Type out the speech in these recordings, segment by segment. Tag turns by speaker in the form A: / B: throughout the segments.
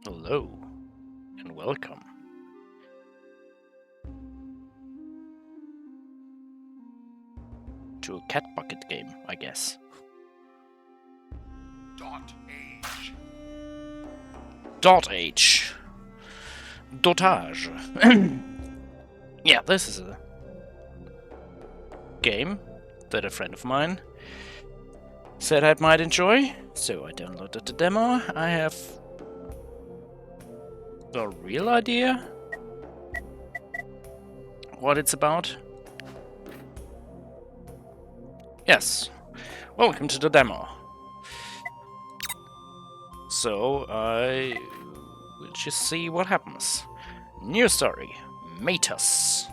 A: Hello and welcome to a cat bucket game, I guess.
B: dotAGE.
A: dotAGE. dotAGE. Yeah, this is a game that a friend of mine said I might enjoy, so I downloaded the demo. I have a real idea what it's about. Yes, welcome to the demo. So I will just see what happens. New story, Matus.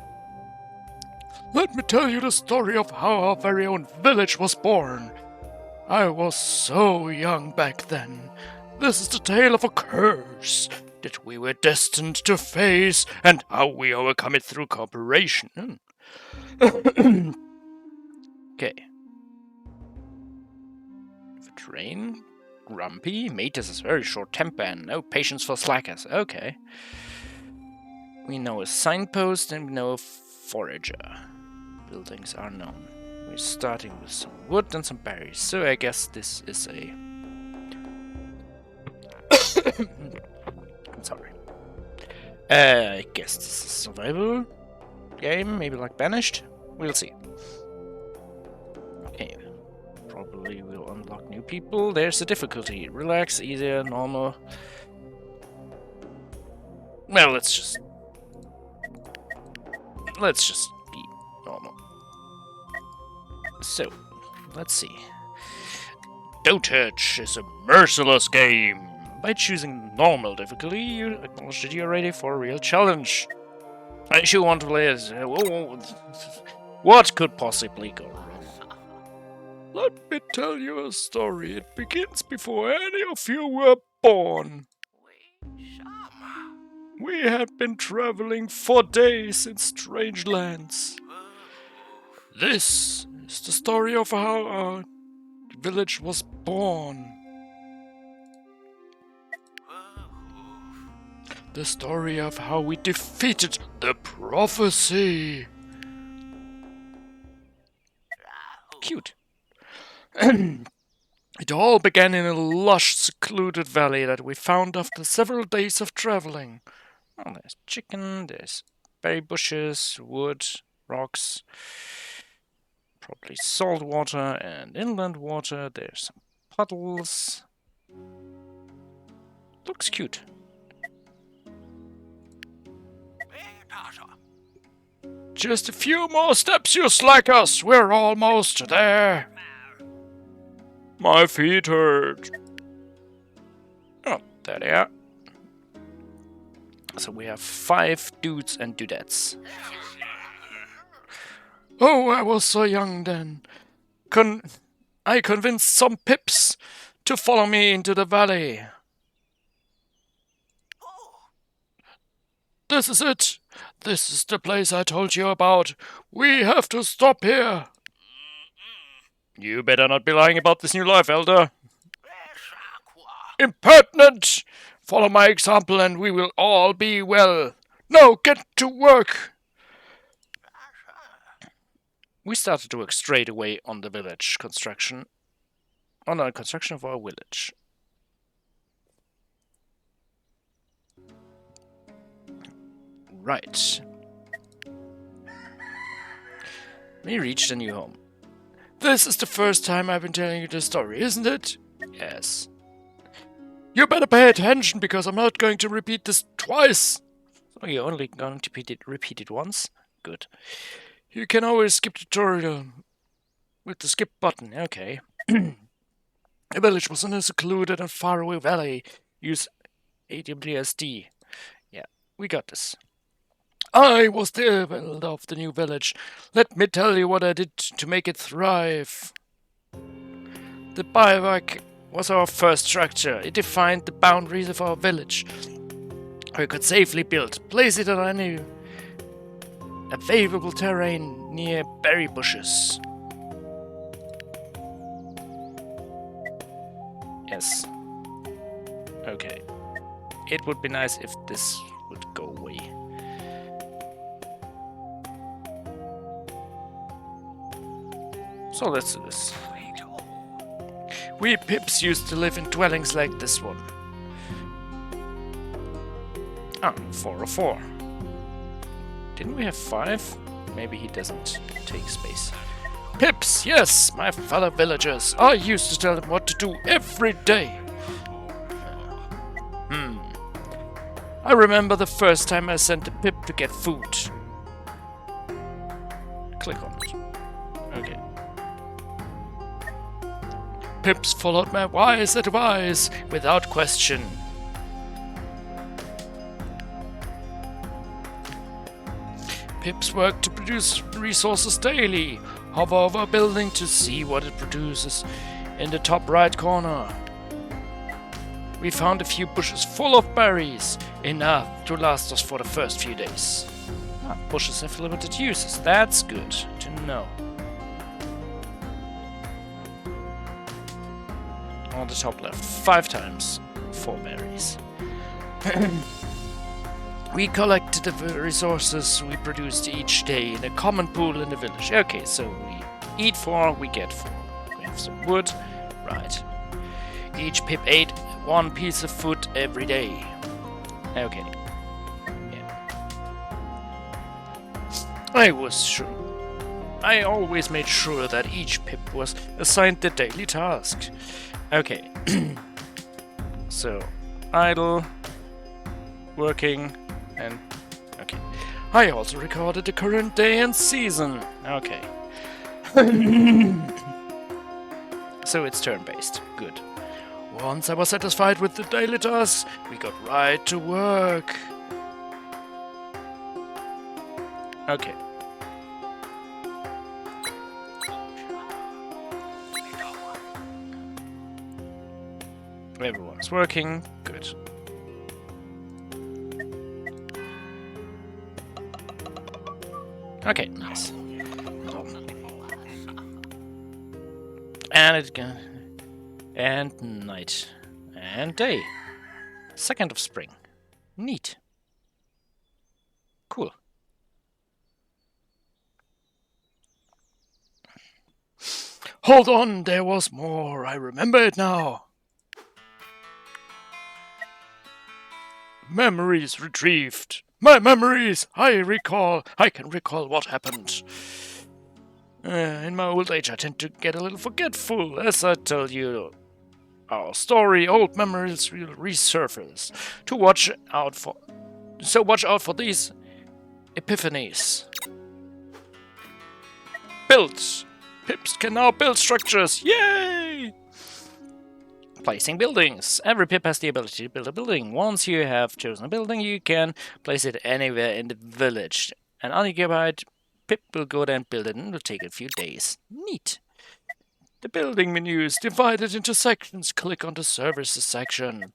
C: Let me tell you the story of how our very own village was born. I was so young back then. This is the tale of a curse that we were destined to face and how we overcome it through cooperation.
A: Okay. Train, grumpy, Matus has very short temper and no patience for slackers. Okay. We know a signpost and we know a forager. Buildings are known. We're starting with some wood and some berries, so I guess this is a... I'm sorry. I guess this is a survival game, maybe like Banished? We'll see. Okay. Probably will unlock new people. There's the difficulty. Relax, easier, normal. Well, let's just be normal. So, let's see. dotAGE is a merciless game. By choosing normal difficulty, you acknowledge that you're ready for a real challenge. I sure want to play as... what could possibly go wrong?
C: Let me tell you a story. It begins before any of you were born. We had been traveling for days in strange lands. This is the story of how our village was born. The story of how we defeated the prophecy.
A: Cute.
C: It all began in a lush, secluded valley that we found after several days of traveling.
A: Oh, there's chicken, there's berry bushes, wood, rocks, probably salt water and inland water. There's some puddles. Looks cute.
C: Just a few more steps, you slackers. We're almost there. My feet hurt.
A: Oh, there they are. So we have 5 dudes and dudettes.
C: Oh, I was so young then. I convinced some pips to follow me into the valley. This is it. This is the place I told you about. We have to stop here.
A: You better not be lying about this new life, Elder.
C: Impertinent! Follow my example and we will all be well. Now get to work.
A: We started to work straight away on the village construction. On the construction of our village. Right. We reached a new home.
C: This is the first time I've been telling you this story, isn't it?
A: Yes.
C: You better pay attention because I'm not going to repeat this twice.
A: So you're only going to repeat it once? Good.
C: You can always skip the tutorial with the skip button.
A: Okay.
C: The village was in a secluded and faraway valley. Use
A: AWSD. Yeah, we got this.
C: I was the builder of the new village. Let me tell you what I did to make it thrive. The bivouac was our first structure. It defined the boundaries of our village. We could safely build, place it on any available terrain near berry bushes.
A: Yes. Okay. it would be nice if this would go away. So let's do this. We Pips used to live in dwellings like this one. Ah, 404. Didn't we have 5? Maybe he doesn't take space. Pips, yes, my fellow villagers. I used to tell them what to do every day. I remember the first time I sent a Pip to get food. Click on it. Okay. Pips followed my wise advice without question. Pips work to produce resources daily. Hover over a building to see what it produces in the top right corner. We found a few bushes full of berries, enough to last us for the first few days. Bushes have limited uses, that's good to know. On the top left, 5 times 4 berries. We collected the resources we produced each day in a common pool in the village. Okay, so we eat 4, we get 4. We have some wood, right. Each Pip ate 1 piece of food every day. Okay. Yeah. I always made sure that each Pip was assigned the daily task. Okay. So, idle, working, and okay. I also recorded the current day and season. Okay. So it's turn-based. Good. Once I was satisfied with the daily tasks, we got right to work. Okay. Everyone's working. Good. Okay, nice. And it's gonna... And night. And day. 2nd of spring. Neat. Cool.
C: Hold on, there was more. I remember it now. Memories retrieved. My memories! I can recall what happened. In my old age, I tend to get a little forgetful. As I tell you our story, old memories will resurface. So watch out for these epiphanies. Built! Pips can now build structures! Yay! Placing buildings. Every Pip has the ability to build a building. Once you have chosen a building, you can place it anywhere in the village. An unoccupied Pip will go there and build it, and it will take a few days. Neat. The building menu is divided into sections. Click on the services section.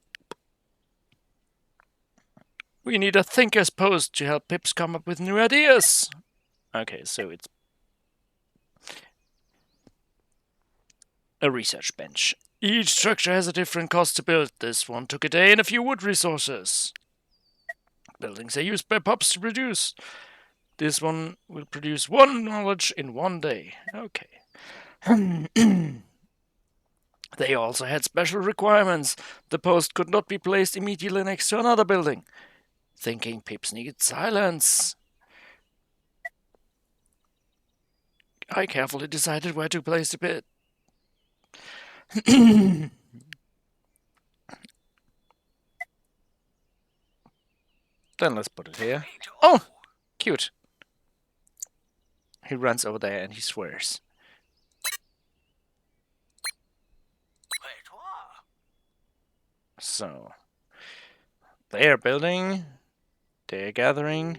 C: We need a thinker's post to help Pips come up with new ideas. Okay, so it's a research bench. Each structure has a different cost to build. This one took a day and a few wood resources. Buildings are used by pups to produce. This one will produce 1 knowledge in 1 day. Okay. They also had special requirements. The post could not be placed immediately next to another building. Thinking Pips needed silence. I carefully decided where to place the pit. Then let's put it here. Oh, cute. He runs over there and he swears. So, they're building, they're gathering.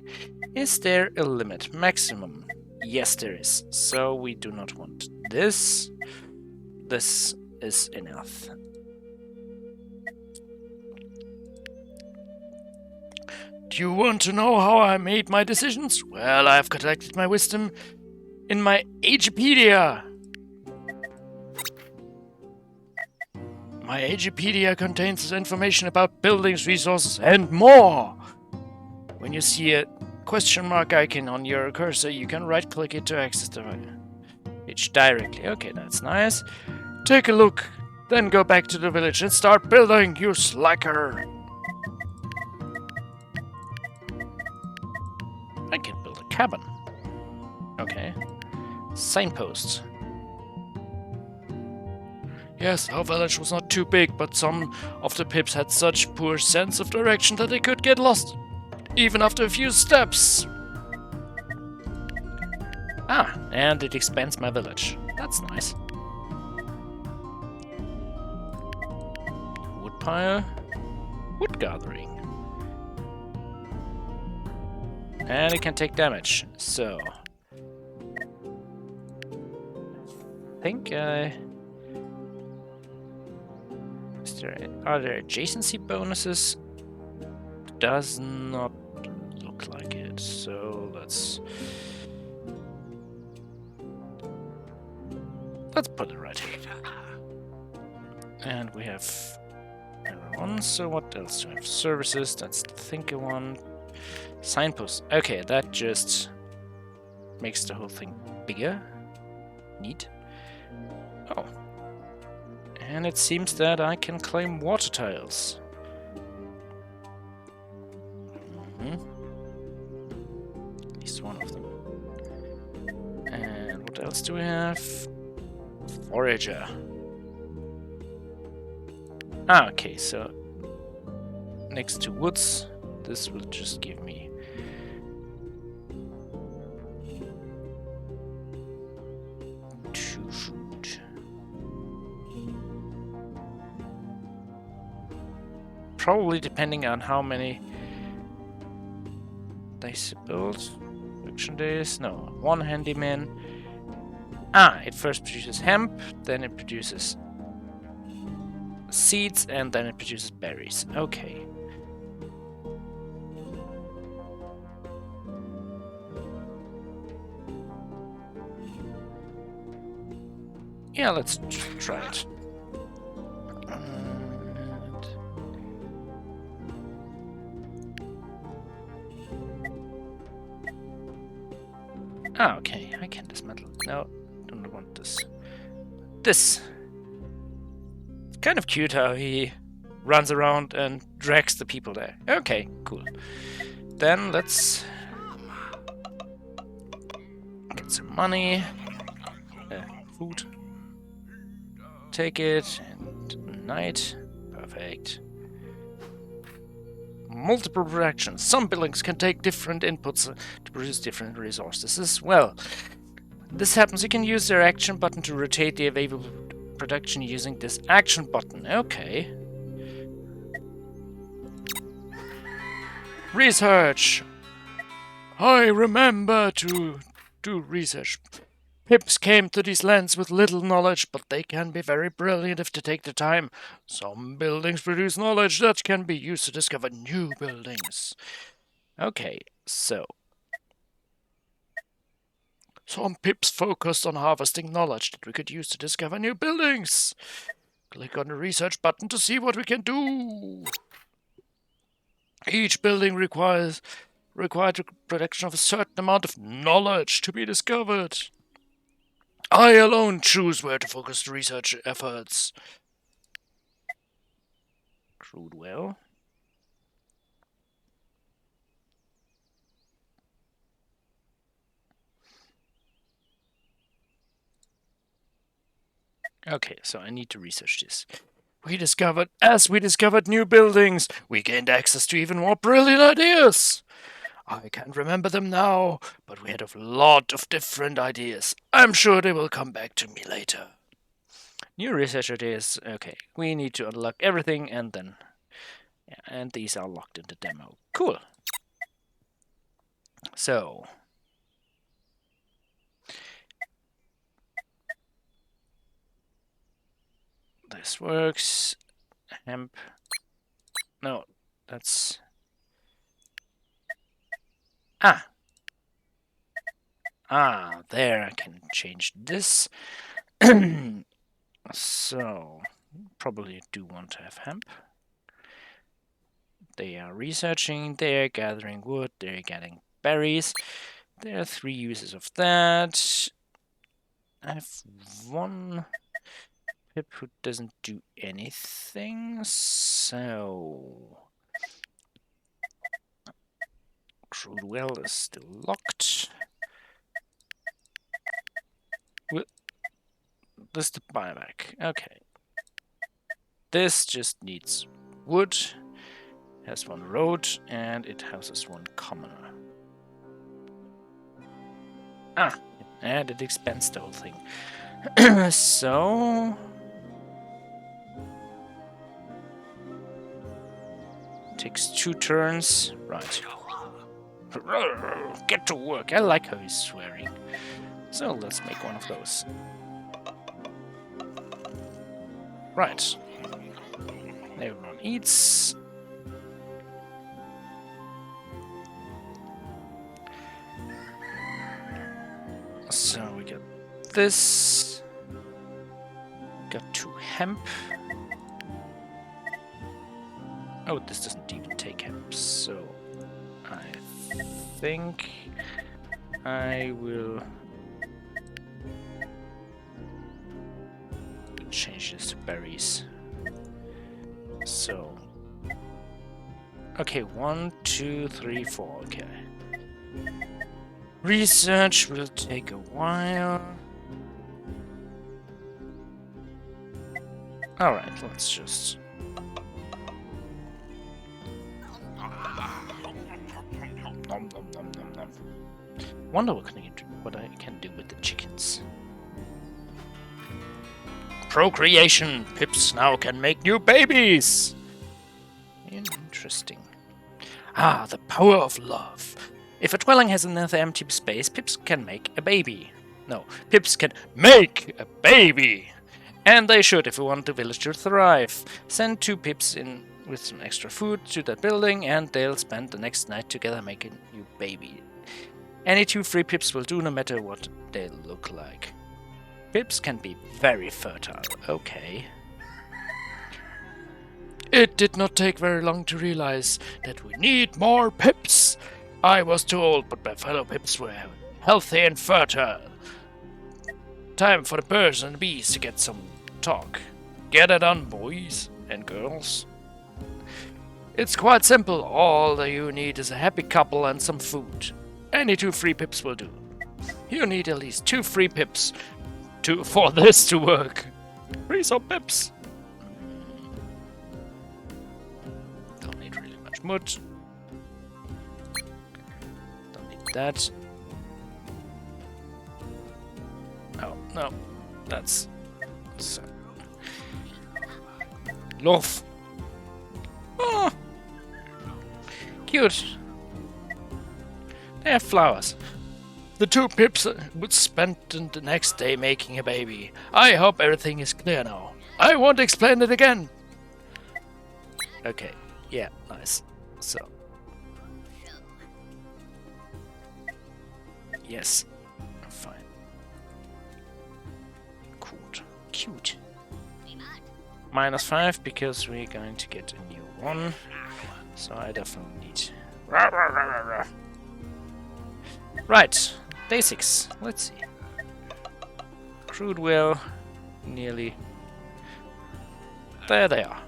C: Is there a limit? Maximum? Yes, there is. So we do not want this. This is enough. Do you want to know how I made my decisions? Well, I've collected my wisdom in my Agepedia. My My Agepedia contains information about buildings, resources, and more. When you see a question mark icon on your cursor, you can right-click it to access the page directly. Okay, that's nice. Take a look, then go back to the village and start building, you slacker.
A: I can build a cabin. Okay. Signposts.
C: Yes, our village was not too big, but some of the pips had such poor sense of direction that they could get lost, even after a few steps.
A: Ah, and it expands my village. That's nice. Woodpile. Wood gathering. And it can take damage, so... I think are there adjacency bonuses? Does not look like it, so let's put it right here. And we have everyone, so what else do we have? Services, that's the thinker one. Signpost. Okay, that just makes the whole thing bigger. Neat. Oh. And it seems that I can claim water tiles. At least one of them. And what else do we have? Forager. Ah, okay, so next to woods, this will just give me probably depending on how many days build. Production days. No, one handyman. Ah, it first produces hemp, then it produces seeds, and then it produces berries. Okay. Yeah, let's try it. Ah, okay, I can dismantle. No, don't want this. This! It's kind of cute how he runs around and drags the people there. Okay, cool. Then let's get some money. Food. Take it, and night. Perfect. Multiple productions. Some buildings can take different inputs to produce different resources as well. This happens, you can use their action button to rotate the available production using this action button. Okay. Research! I remember to do research. Pips came to these lands with little knowledge, but they can be very brilliant if they take the time. Some buildings produce knowledge that can be used to discover new buildings. Okay, so... Some Pips focused on harvesting knowledge that we could use to discover new buildings. Click on the research button to see what we can do. Each building required the production of a certain amount of knowledge to be discovered. I alone choose where to focus the research efforts. Crude well. Okay, so I need to research this. As we discovered new buildings, we gained access to even more brilliant ideas. I can't remember them now, but we had a lot of different ideas. I'm sure they will come back to me later. New research ideas. Okay, we need to unlock everything and then... Yeah, and these are locked in the demo. Cool. So... This works. Hemp. No, that's... Ah! Ah, there I can change this. So, probably do want to have hemp. They are researching, they're gathering wood, they're getting berries. There are 3 uses of that. I have 1 pip who doesn't do anything, so... Crude well is still locked. This is the buyback. Okay. This just needs wood, has 1 road, and it houses 1 commoner. Ah, and it expands the whole thing. So... Takes 2 turns. Right. Get to work. I like how he's swearing. So let's make 1 of those. Right. Everyone eats. So we got this. Got 2 hemp. Oh, this doesn't even take hemp, so I think I will change this to berries. So, okay, 1, 2, 3, 4, okay. Research will take a while. Alright, let's just... Nom, nom, nom, nom, nom. Wonder what I can do with the chickens. Procreation! Pips now can make new babies! Interesting. Ah, the power of love. If a dwelling has enough empty space, Pips can make a baby. No, Pips can make a baby! And they should if we want the village to thrive. Send 2 Pips in with some extra food to that building and they'll spend the next night together making a new baby. Any 2 free Pips will do no matter what they look like. Pips can be very fertile. Okay.
C: It did not take very long to realize that we need more Pips. I was too old, but my fellow Pips were healthy and fertile. Time for the birds and the bees to get some talk. Get it on, boys and girls. It's quite simple. All that you need is a happy couple and some food. Any 2 free Pips will do. You need at least 2 free Pips for this to work. Free some Pips.
A: Don't need really much wood. Don't need that. Oh, no. That's... So. Loaf. Oh! Cute. They have flowers.
C: The 2 Pips would spend the next day making a baby. I hope everything is clear now. I won't explain it again.
A: Okay, yeah, nice. So. Yes, fine. Cool. Cute. -5 because we're going to get a new one. So I definitely need... Right, day 6. Let's see. Crude well, nearly. There they are.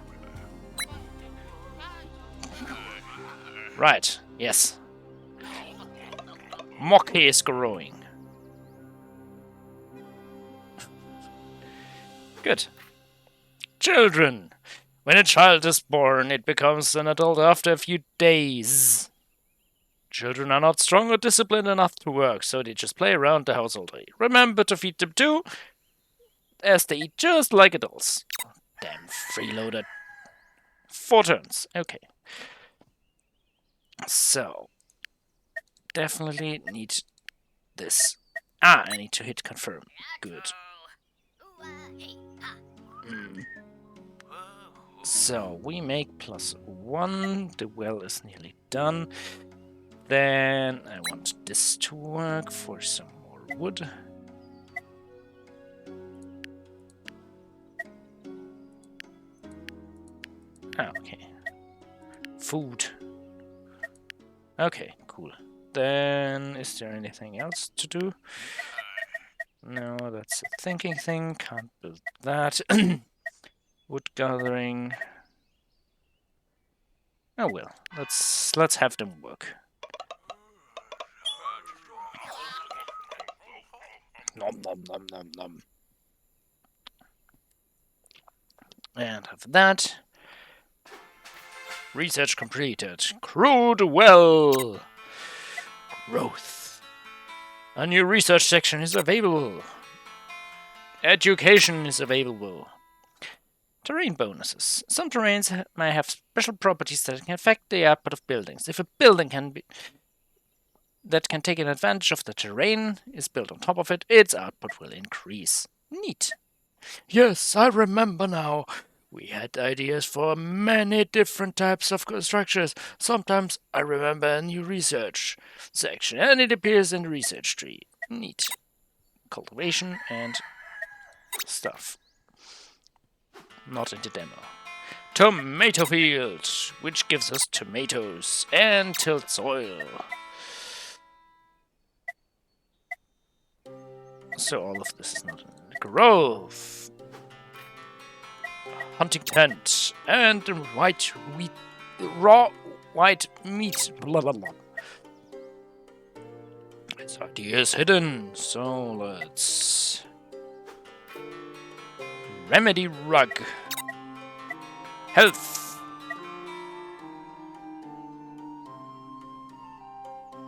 A: Right, yes. Mocky is growing. Good. Children. When a child is born, it becomes an adult after a few days. Children are not strong or disciplined enough to work, so they just play around the house all day. Remember to feed them too, as they eat just like adults. Damn freeloader. 4 turns. Okay. So, definitely need this. Ah, I need to hit confirm. Good. So, we make +1. The well is nearly done. Then I want this to work for some more wood. Ah, okay. Food. Okay, cool. Then, is there anything else to do? No, that's a thinking thing. Can't build that. Wood gathering. Oh well, let's have them work. Nom nom nom nom nom. And have that. Research completed. Crude well. Growth. A new research section is available. Education is available. Terrain bonuses. Some terrains may have special properties that can affect the output of buildings. If a building that can take advantage of the terrain is built on top of it, its output will increase. Neat.
C: Yes, I remember now. We had ideas for many different types of structures. Sometimes I remember a new research section, and it appears in the research tree.
A: Neat. Cultivation and stuff. Not in the demo. Tomato field, which gives us tomatoes and tilled soil. So all of this is not in growth. Hunting tent and raw white meat. Blah blah blah. This idea is hidden, so let's remedy rug. Health.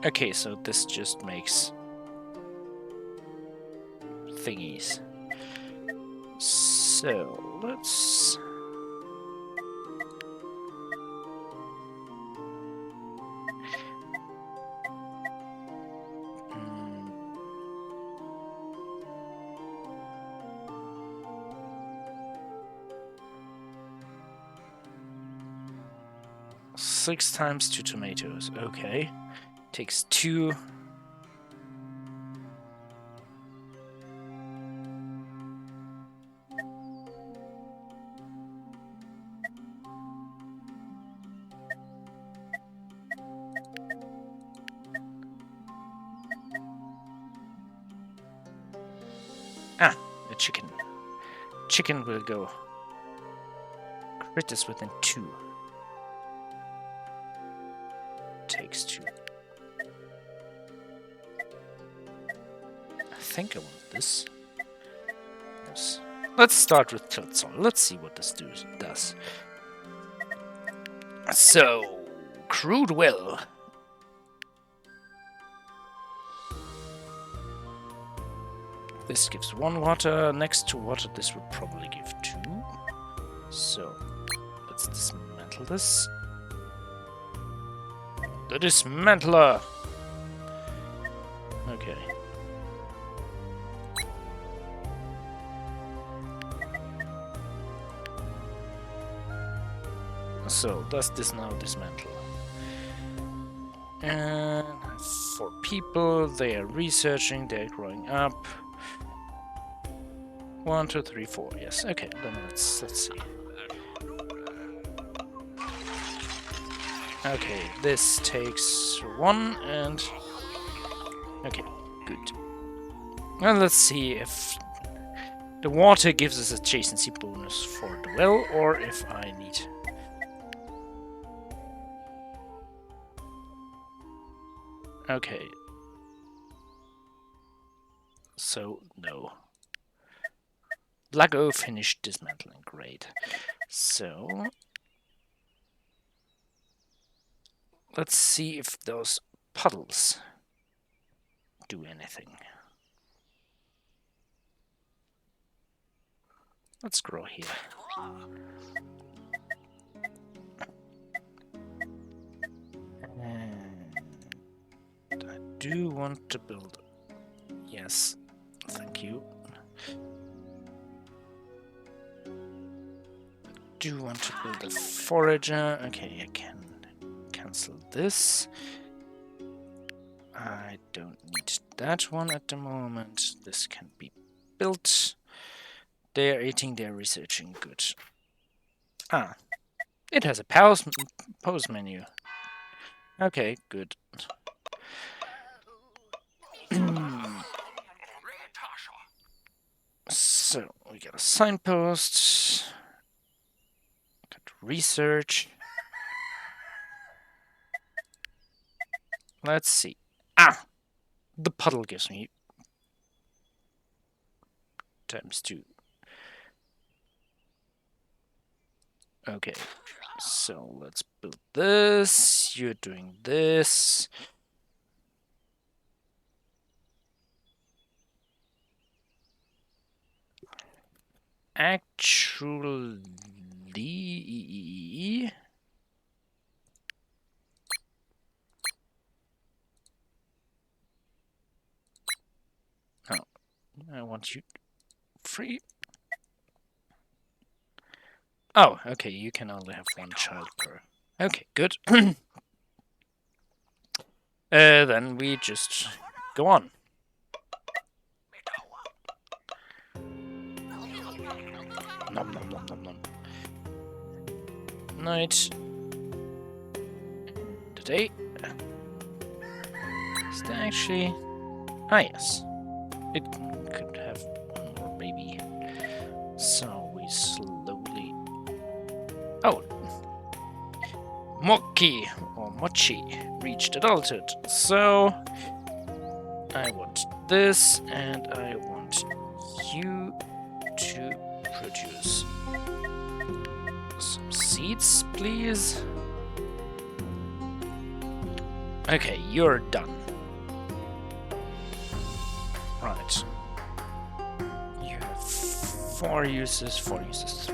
A: Okay, so this just makes thingies. So let's six times 2 tomatoes. Okay. Takes 2. Ah, a chicken. Chicken will go. Crit is within 2. Takes 2. I think I want this. Yes. Let's start with tilled soil. Let's see what this does. So, crude well. This gives 1 water. Next to water, this would probably give 2. So, let's dismantle this. The dismantler! Okay. So, does this now dismantle? And 4 people, they are researching, they are growing up. 1, 2, 3, 4. Yes. Okay. Then let's see. Okay. This takes 1 and. Okay. Good. And let's see if the water gives us adjacency bonus for the well, or if I need. Okay. So no. Black O finished dismantling. Great. So let's see if those puddles do anything. Let's grow here. And I do want to build. Yes, thank you. Do want to build a forager. Okay, I can cancel this. I don't need that one at the moment. This can be built. They're eating, they're researching. Good. Ah, It has a pause menu. Okay, good. So, we got a signpost. Got research. Let's see. Ah! The puddle gives me ×2. Okay, so let's build this. You're doing this. Actually... Oh, I want you free. Oh, okay, you can only have one child per. Okay, good. Then we just go on. Nom nom nom nom nom. Night. Today. Is that actually... Ah, yes. It could have one more baby. So we slowly... Oh! Mochi, or Mochi, reached adulthood. So... I want this, and I want you to produce some seeds, please. Okay, you're done. Right. You have 4 uses, 3 uses.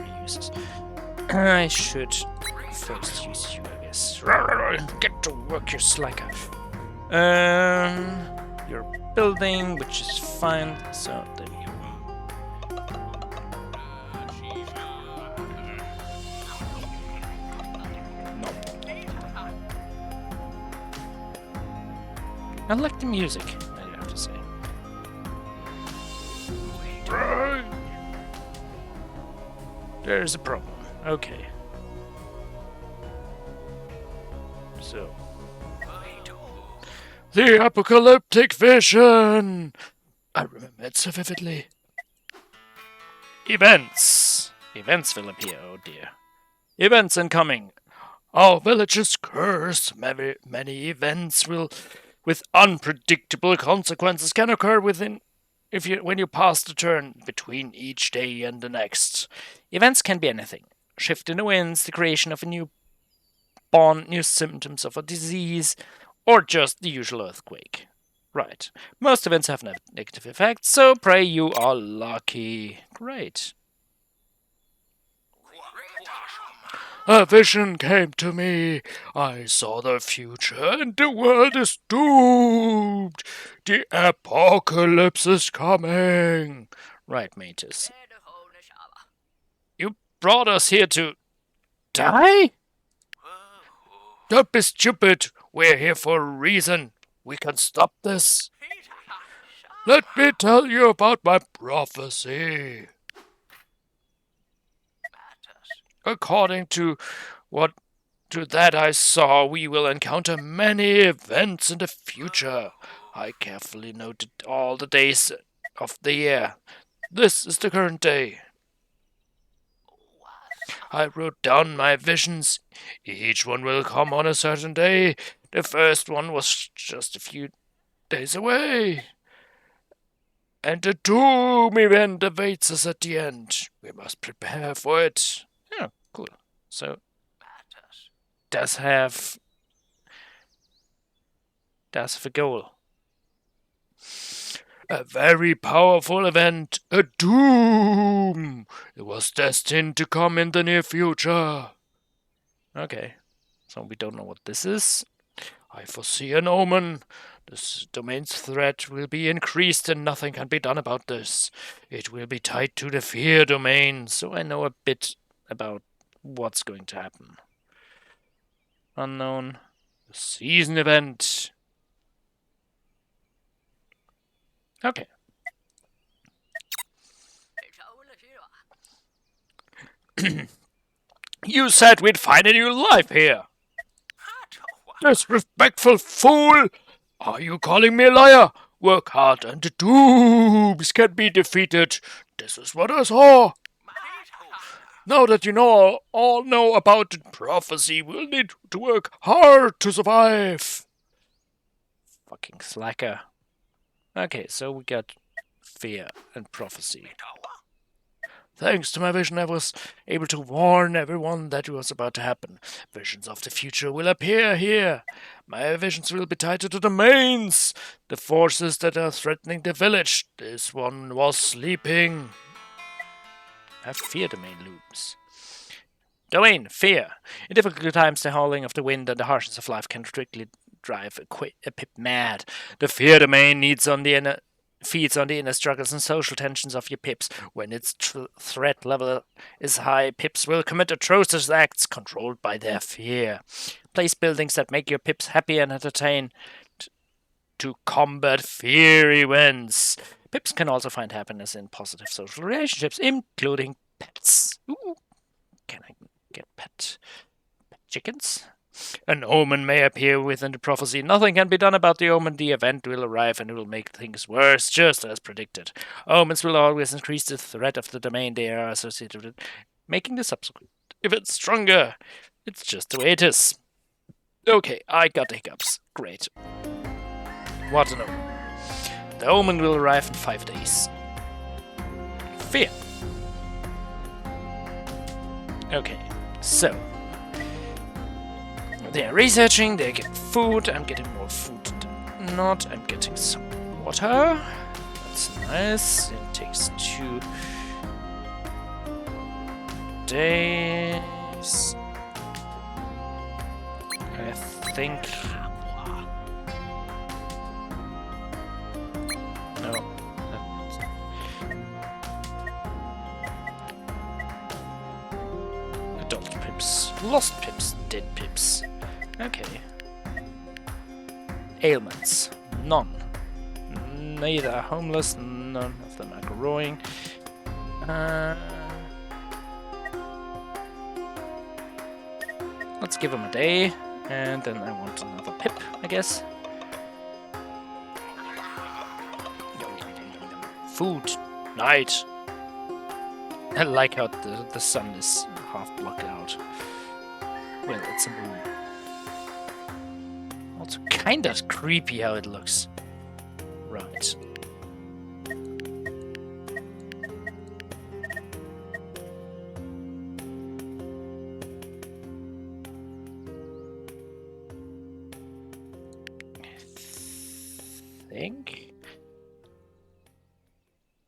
A: I should first use you, I guess. Get to work, you slacker. You're building, which is fine. So there we go. No. I like the music, I have to say. There's a problem. Okay. So.
C: The apocalyptic vision! I remember it so vividly.
A: Events! Events will appear, oh dear. Events incoming.
C: Our village is cursed. Many events with unpredictable consequences can occur when you pass the turn between each day and the next.
A: Events can be anything. Shift in the winds, the creation of a new spawn, new symptoms of a disease, or just the usual earthquake. Right. Most events have negative effects, so pray you are lucky. Great.
C: A vision came to me. I saw the future and the world is doomed. The apocalypse is coming.
A: Right, Matus. You brought us here to die?
C: Don't be stupid. We're here for a reason. We can stop this. Let me tell you about my prophecy. According to that I saw, we will encounter many events in the future. I carefully noted all the days of the year. This is the current day. I wrote down my visions. Each one will come on a certain day. The first one was just a few days away. And the doom event awaits us at the end. We must prepare for it.
A: Yeah, cool. So, does have a goal.
C: A very powerful event, a doom. It was destined to come in the near future.
A: Okay, so we don't know what this is.
C: I foresee an omen. This domain's threat will be increased and nothing can be done about this. It will be tied to the fear domain,
A: So I know a bit about what's going to happen. Unknown.
C: The season event.
A: Okay.
C: You said we'd find a new life here. Disrespectful fool! Are you calling me a liar? Work hard and the dooms can be defeated. This is what I saw. Now that you all know about the prophecy, we'll need to work hard to survive.
A: Fucking slacker. Okay, so we got fear and prophecy.
C: Thanks to my vision, I was able to warn everyone that it was about to happen. Visions of the future will appear here. My visions will be tied to the domains, the forces that are threatening the village. This one was sleeping.
A: Have fear domain loops. Domain, fear. In difficult times, the howling of the wind and the harshness of life can strictly drive a pip mad. The fear domain feeds on the inner struggles and social tensions of your pips. When its threat level is high, pips will commit atrocious acts controlled by their fear. Place buildings that make your pips happy and entertained to combat fear events. Pips can also find happiness in positive social relationships, including pets. Ooh. Can I get pet chickens? An omen may appear within the prophecy. Nothing can be done about the omen. The event will arrive and it will make things worse, just as predicted. Omens will always increase the threat of the domain they are associated with, making the subsequent event stronger. It's just the way it is. Okay, I got hiccups. Great. What an omen. The omen will arrive in 5 days. Fear. Okay, so they're researching, they're getting food, I'm getting more food than not, I'm getting some water, that's nice, it takes 2 days, I think, no, adult pips, lost pips, dead pips. Okay. Ailments. None. Neither are homeless, none of them are growing. Let's give them a day, and then I want another pip, I guess. Food. Night. I like how the sun is half blocked out. Well, it's a moon. Also kinda creepy how it looks. Right. I think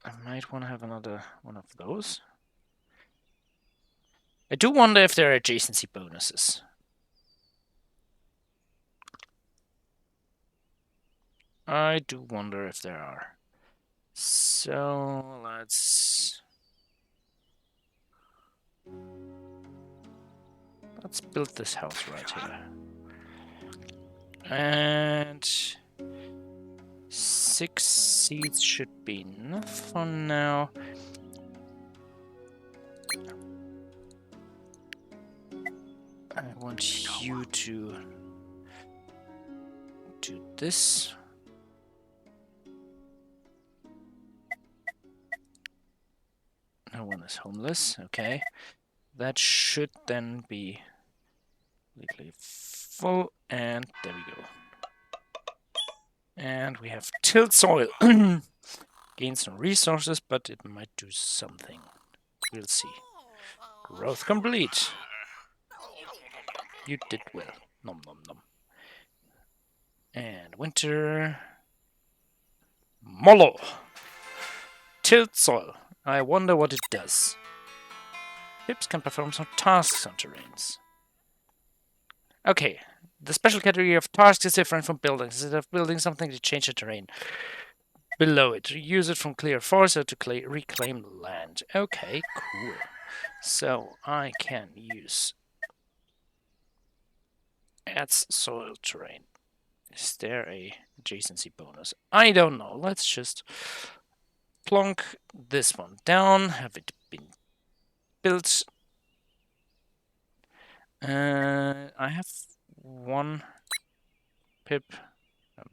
A: I might want to have another one of those. I do wonder if there are adjacency bonuses. I do wonder if there are. So let's build this house right here. And 6 seeds should be enough for now. I want you to do this. No one is homeless, okay. That should then be completely full, and there we go. And we have tilled soil. Gain some resources, but it might do something. We'll see. Growth complete. You did well. Nom nom nom. And winter. Molo. Tilled soil. I wonder what it does. Pips can perform some tasks on terrains. Okay. The special category of tasks is different from buildings. Instead of building something to change the terrain below it, use it from clear forest or to reclaim land. Okay, cool. So I can use adds soil terrain. Is there a adjacency bonus? I don't know. Let's just plonk this one down. Have it been built? I have 1 pip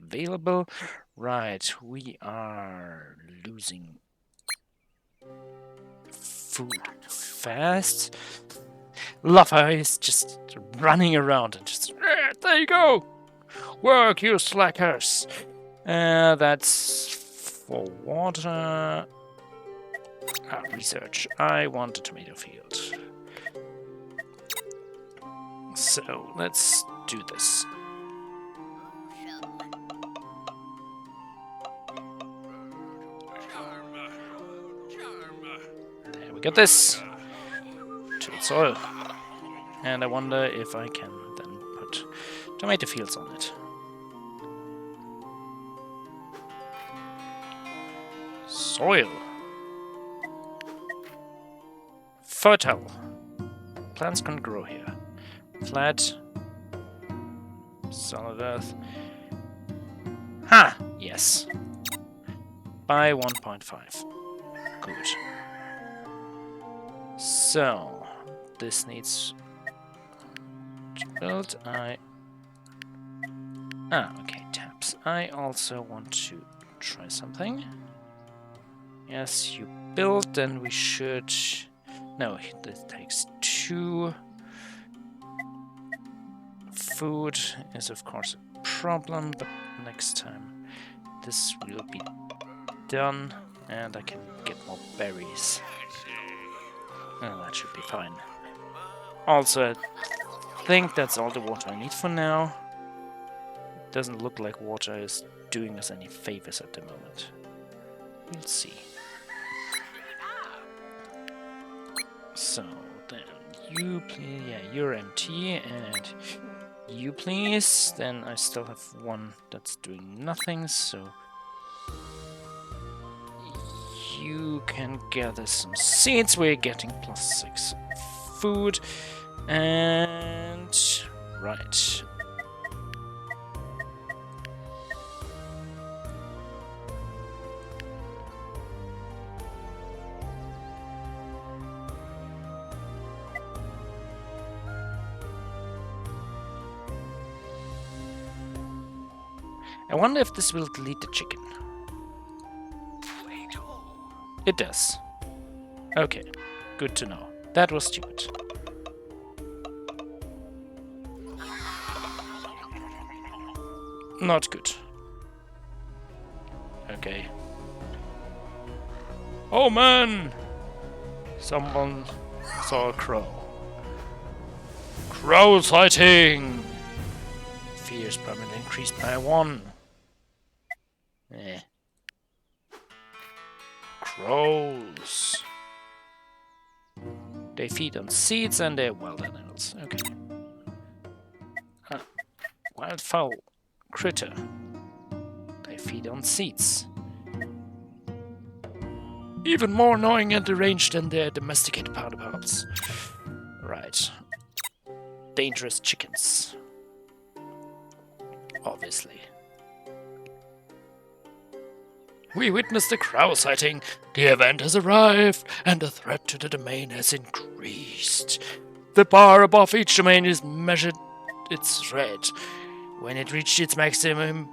A: available. Right, we are losing food fast. Lava is just running around and just... there you go! Work, you slackers! That's for water. Research. I want a tomato field. So, let's do this. There we got this. Tilled soil. And I wonder if I can then put tomato fields on it. Soil. Fertile. Plants can grow here. Flat. Solid earth. Ha! Yes. By 1.5. Good. So, this needs to build. Okay, taps. I also want to try something. Yes, you build, then we should... No, this takes 2. Food is of course a problem, but next time this will be done and I can get more berries. Oh, that should be fine. Also, I think that's all the water I need for now. It doesn't look like water is doing us any favors at the moment. We'll see. So, then you please, yeah, you're empty, and you please. Then I still have 1 that's doing nothing, so you can gather some seeds. We're getting +6 food, and right. I wonder if this will delete the chicken. It does. Okay, good to know. That was stupid. Not good. Okay. Oh man! Someone saw a crow. Crow sighting! Fear is permanently increased by 1. Eh. Crows. They feed on seeds and they're wild animals. Okay. Wildfowl. Critter. They feed on seeds. Even more annoying and deranged than their domesticated counterparts. Right. Dangerous chickens. Obviously. We witnessed a crow sighting. The event has arrived, and the threat to the domain has increased. The bar above each domain is measured its threat. When it reached its maximum,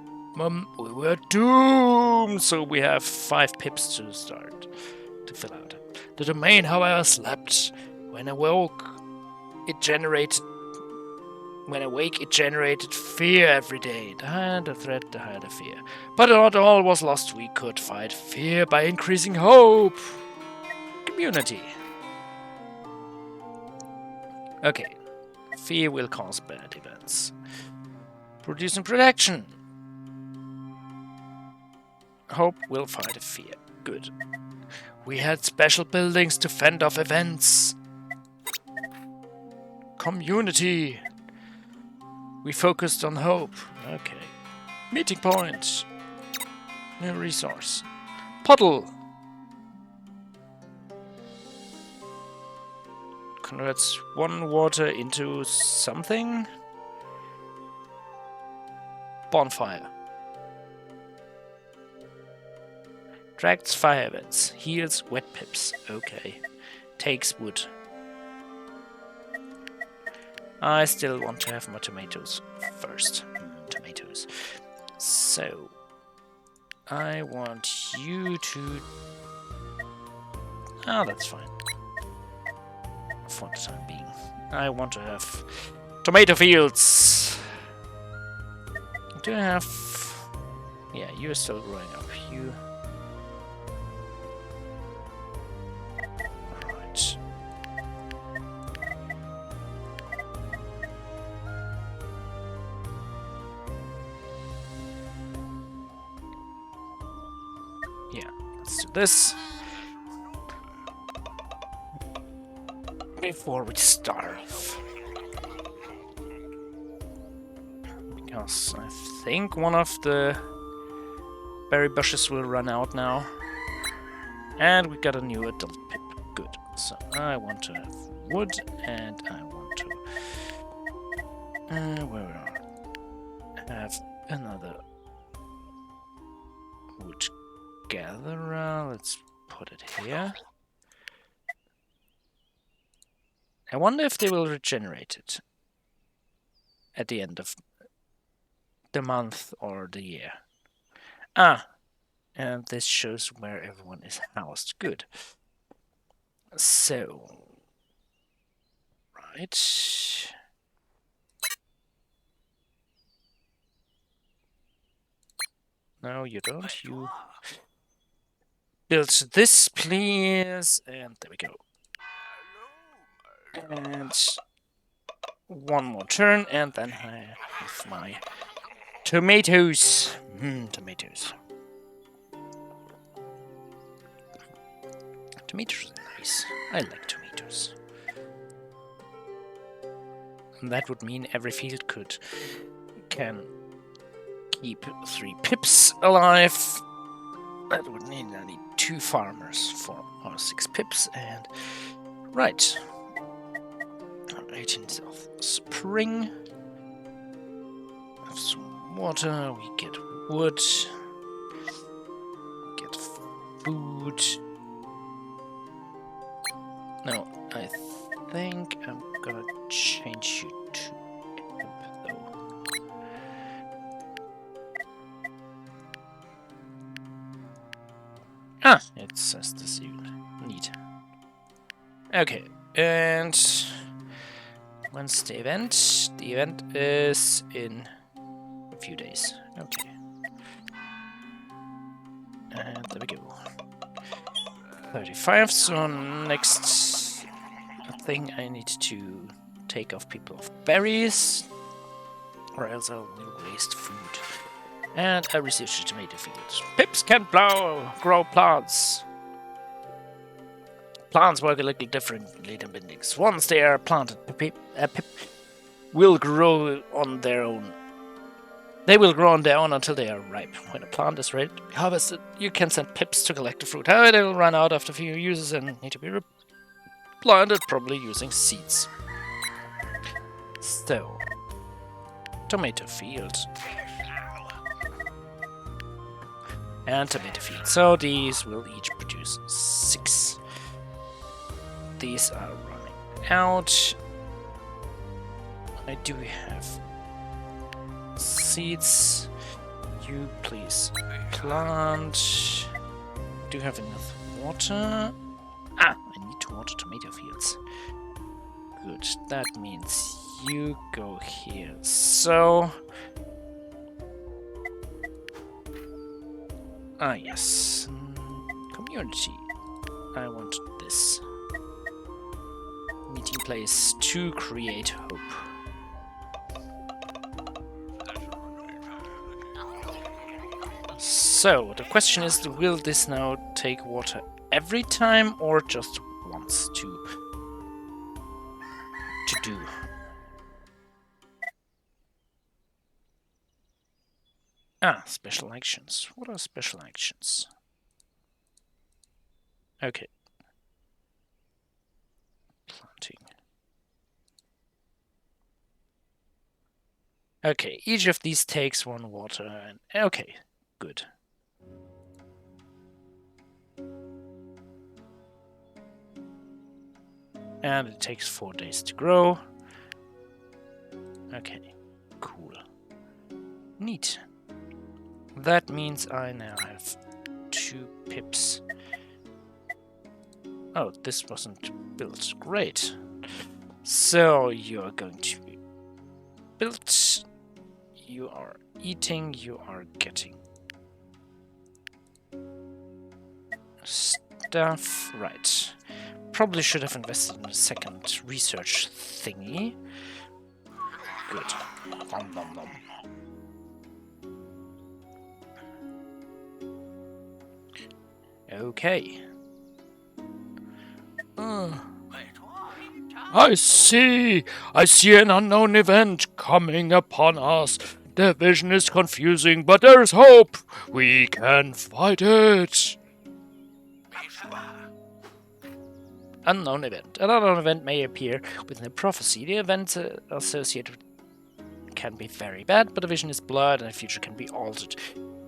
A: we were doomed. So we have 5 pips to start to fill out. The domain, however, slept. When awake, it generated fear every day. The higher the threat, the higher the fear. But not all was lost. We could fight fear by increasing hope. Community. Okay. Fear will cause bad events. Producing protection. Hope will fight fear. Good. We had special buildings to fend off events. Community. We focused on hope. Okay. Meeting point. New resource. Puddle. Converts 1 water into something. Bonfire. Tracks fire events. Heals wet pips. Okay. Takes wood. I still want to have my tomatoes first. Tomatoes. So, I want you to... Ah, that's fine. For the time being. I want to have tomato fields. Do I have... Yeah, you're still growing up. You... Right. Yeah, let's do this. Before we starve. Because I think one of the berry bushes will run out now. And we got a new adult pip. Good. So I want to have wood and I want to where have another wood gatherer. Let's put it here. I wonder if they will regenerate it at the end of the month or the year. Ah, and this shows where everyone is housed. Good. So, right. No, you don't. You build this, please. And there we go. And one more turn, and then I have my tomatoes. Tomatoes. Tomatoes are nice. I like tomatoes. And that would mean every field can keep 3 pips alive. That would mean I need 2 farmers for our 6 pips, and right. 18th of spring. Have some water, we get wood, get food. No, I think I'm gonna change you to hemp though. Ah, it says this even. Neat. Okay, and when's the event? The event is in a few days. Okay. And there we go. 35, so next thing I need to take off people of berries, or else I will waste food. And I researched the tomato fields. Pips can grow plants. Plants work a little differently than buildings. Once they are planted, pip will grow on their own. They will grow on their own until they are ripe. When a plant is ready to be harvested, you can send pips to collect the fruit. However, they will run out after a few uses and need to be replanted, probably using seeds. So, tomato field. And tomato field. So these will each produce 6. These are running out. I do have seeds. You please plant. Do you have enough water? Ah, I need to water tomato fields. Good, that means you go here. So... Ah, yes. Community. I want this. Meeting place to create hope. So, the question is, will this now take water every time or just once to do? Ah, special actions. What are special actions? Okay. Planting. Okay, each of these takes 1 water, and okay, good. And it takes 4 days to grow. Okay, cool. Neat. That means I now have 2 pips. Oh, this wasn't built. Great. So you're going to be built. You are eating. You are getting stuff. Right. Probably should have invested in a second research thingy. Good. Nom, nom, nom. Okay.
C: I see! I see an unknown event coming upon us. The vision is confusing, but there is hope! We can fight it!
A: Unknown event. An unknown event may appear within a prophecy. The events associated can be very bad, but the vision is blurred and the future can be altered.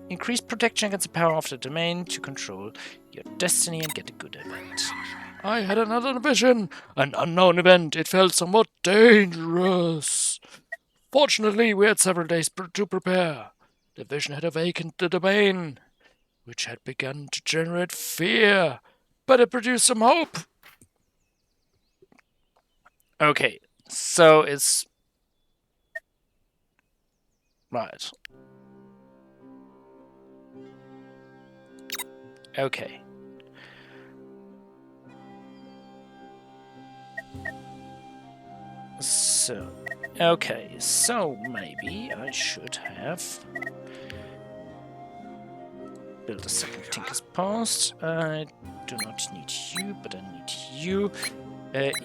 A: Increase protection against the power of the domain to control your destiny and get a good event.
C: I had another vision, an unknown event. It felt somewhat dangerous. Fortunately, we had several days to prepare. The vision had awakened the domain, which had begun to generate fear, but it produced some hope.
A: Okay, so it's... Right. Okay. So, okay, so maybe I should have built a second Tinker's Post. I do not need you, but I need you.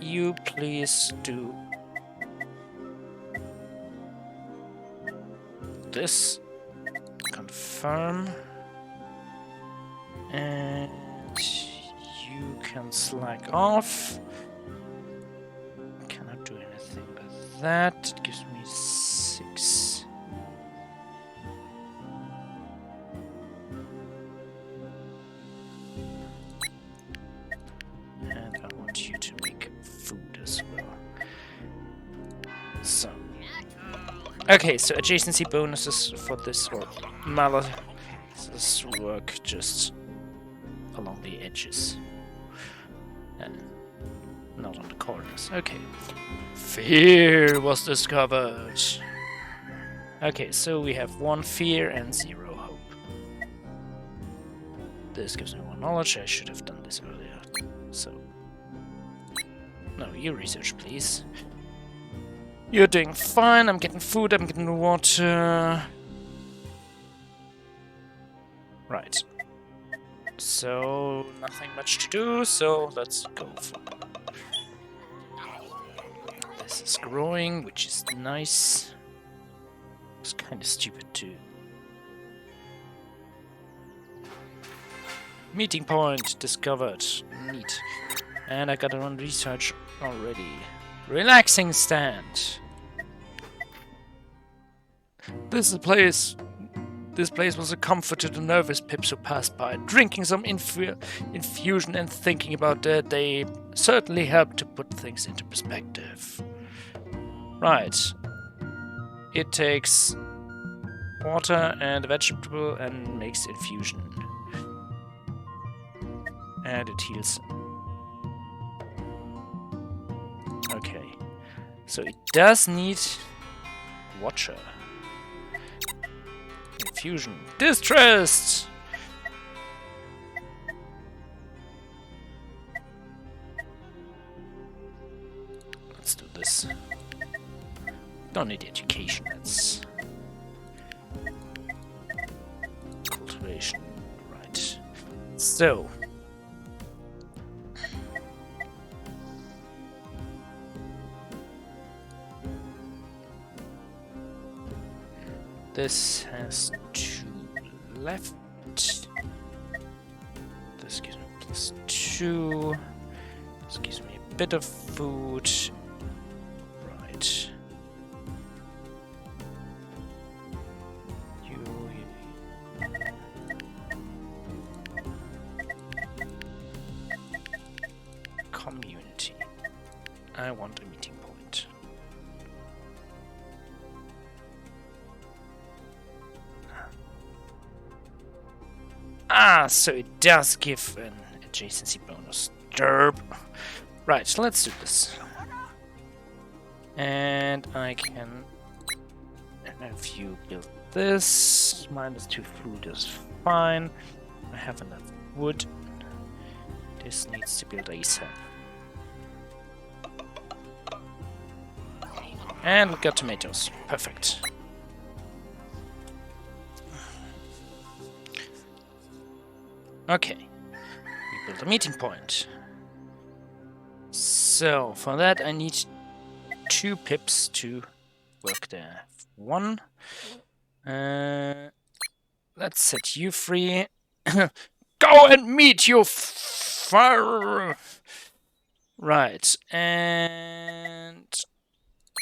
A: You please do this. Confirm. And you can slack off. Cannot do anything with that. It gives me 6. And I want you to make food as well. So. Okay, so adjacency bonuses for this, or mallet. This work just along the edges. And not on the corners. Okay.
C: Fear was discovered.
A: Okay, so we have 1 fear and 0 hope. This gives me 1 knowledge. I should have done this earlier. So. No, you research, please. You're doing fine. I'm getting food. I'm getting water. Right. So, nothing much to do, so let's go for it. This is growing, which is nice. It's kind of stupid too. Meeting point discovered. Neat. And I got it on research already. Relaxing stand.
C: This place was a comfort to the nervous pips who passed by. Drinking some infusion and thinking about their day certainly helped to put things into perspective.
A: Right. It takes water and a vegetable and makes infusion. And it heals. Okay. So it does need water. Infusion. Distressed! Let's do this. Don't need education, that's... cultivation. Right. So... this has 2 left. This gives me +2. This gives me a bit of food. Right. Community. I want a meeting point. Ah, so it does give an adjacency bonus. Derp. Right, let's do this. And I can have you build this. -2 food is fine. I have enough wood. This needs to build ASAP. And we got tomatoes. Perfect. Okay. We build a meeting point. So, for that I need 2 pips to work there. 1. Let's set you free. Go and meet your fire. Right, and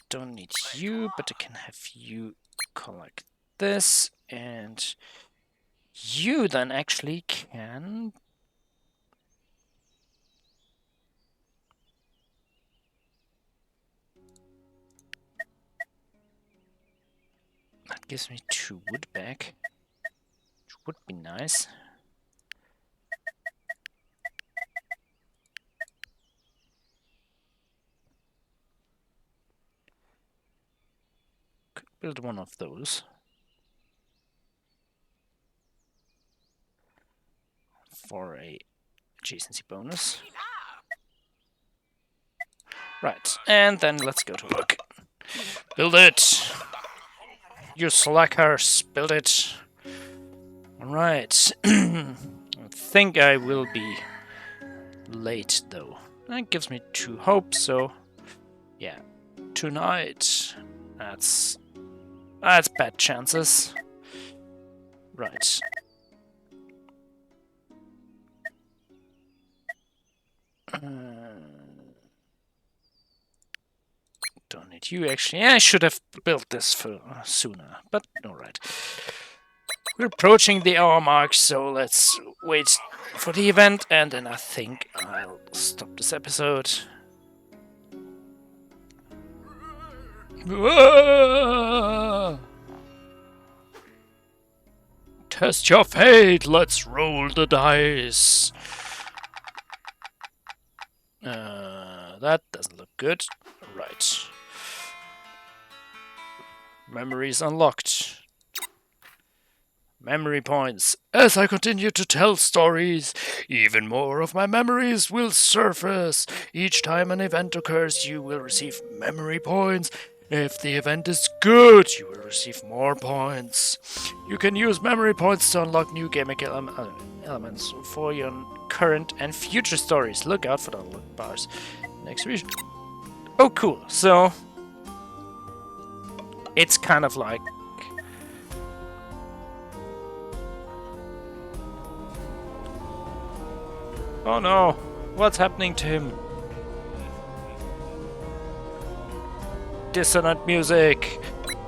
A: don't need you, but I can have you collect this, and you then actually can. That gives me 2 wood back, which would be nice. Could build one of those. For a adjacency bonus. Right, and then let's go to work. Build it! You slackers, build it! Alright. I think I will be late though. That gives me 2 hope, so yeah. Tonight. That's bad chances. Right. Don't need you actually. Yeah, I should have built this for sooner, but alright. We're approaching the hour mark, so let's wait for the event, and then I think I'll stop this episode.
C: Test your fate, let's roll the dice.
A: That doesn't look good. Right. Memories unlocked. Memory points.
C: As I continue to tell stories, even more of my memories will surface. Each time an event occurs, you will receive memory points. If the event is good, you will receive more points. You can use memory points to unlock new gaming elements for your current and future stories. Look out for the unlock bars. Next region.
A: Oh, cool. So it's kind of like oh no, what's happening to him? Dissonant music.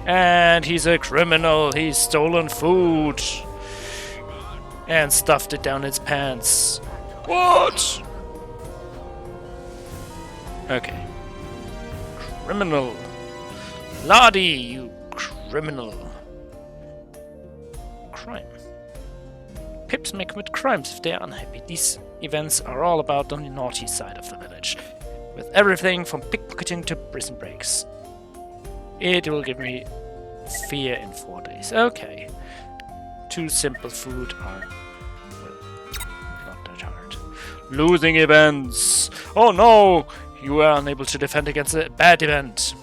A: And he's a criminal. He's stolen food. And stuffed it down his pants.
C: What?
A: Okay. Criminal. Lottie, you criminal. Crime. Pips may commit crimes if they are unhappy. These events are all about on the naughty side of the village, with everything from pickpocketing to prison breaks. It will give me fear in 4 days. Okay. 2 simple food are not that hard. Losing events. Oh no! You were unable to defend against a bad event.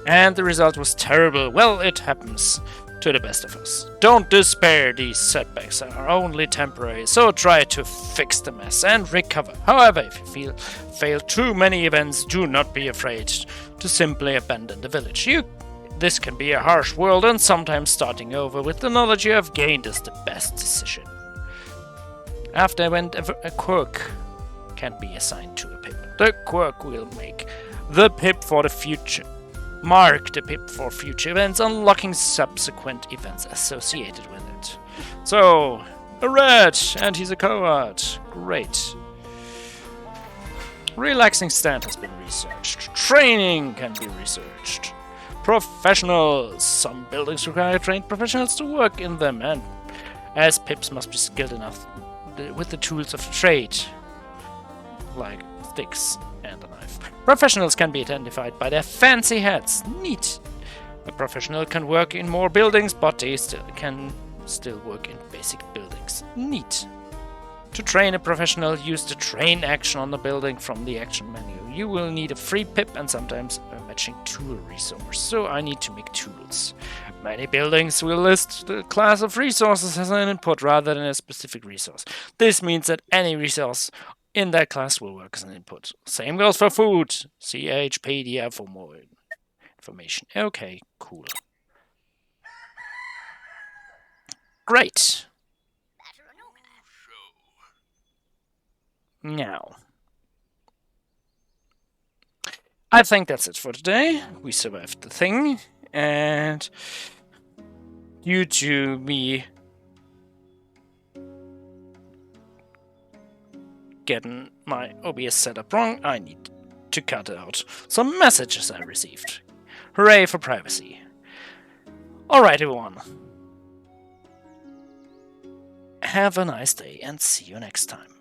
A: And the result was terrible. Well, it happens to the best of us. Don't despair, these setbacks are only temporary, so try to fix the mess and recover. However, if you fail too many events, do not be afraid to simply abandon the village. This can be a harsh world, and sometimes starting over with the knowledge you have gained is the best decision. After event, a quirk can be assigned to a pip. The quirk will make the pip for the future. Mark the pip for future events, unlocking subsequent events associated with it. So, a red, and he's a coward. Great. Relaxing stand has been researched. Training can be researched. Professionals. Some buildings require trained professionals to work in them, and as pips must be skilled enough with the tools of trade, like sticks and a knife. Professionals can be identified by their fancy hats. Neat! A professional can work in more buildings, but they can still work in basic buildings. Neat! To train a professional, use the train action on the building from the action menu. You will need a free pip and sometimes a matching tool resource, so I need to make tools. Many buildings will list the class of resources as an input rather than a specific resource. This means that any resource in that class will work as an input. Same goes for food. See HPDF for more information. Okay, cool. Great. Now, I think that's it for today. We survived the thing, and due to me getting my OBS setup wrong, I need to cut out some messages I received. Hooray for privacy. Alright, everyone. Have a nice day and see you next time.